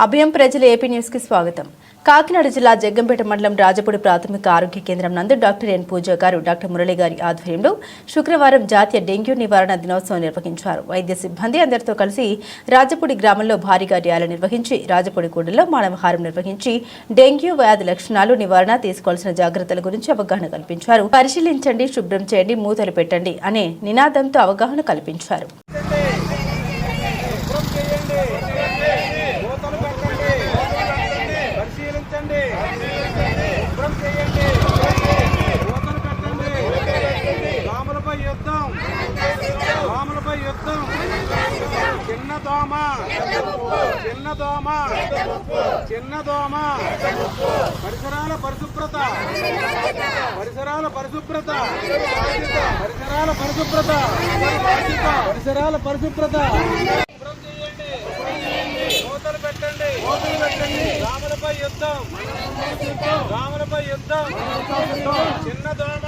అభయం ప్రజలు AP news కి స్వాగతం. కాకినాడ జిల్లా జగ్గంపేట మండలం రాజపూడి ప్రాథమిక ఆరోగ్య కేంద్రం నందు డాక్టర్ ఎన్ పూజ గారు, డాక్టర్ మురళి గారి ఆధ్వర్యంలో శుక్రవారం జాతీయ డెంగ్యూ నివారణ దినోత్సవం నిర్వహించారు. వైద్య సిబ్బంది అందరితో కలిసి రాజపూడి గ్రామంలో భారీగా ర్యాలీ నిర్వహించి రాజపూడి కూడల్లో మానవహారం నిర్వహించి డెంగ్యూ వ్యాధి లక్షణాలు, నివారణ, తీసుకోవాల్సిన జాగ్రత్తల గురించి అవగాహన కల్పించారు. పరిశీలించండి, శుభ్రం చేయండి, మూతలు పెట్టండి అనే నినాదంతో అవగాహన కల్పించారు. పరిసరాల పరిశుభ్రత మూతలు పెట్టండి. రాములపై యుద్ధం, చిన్న దోమ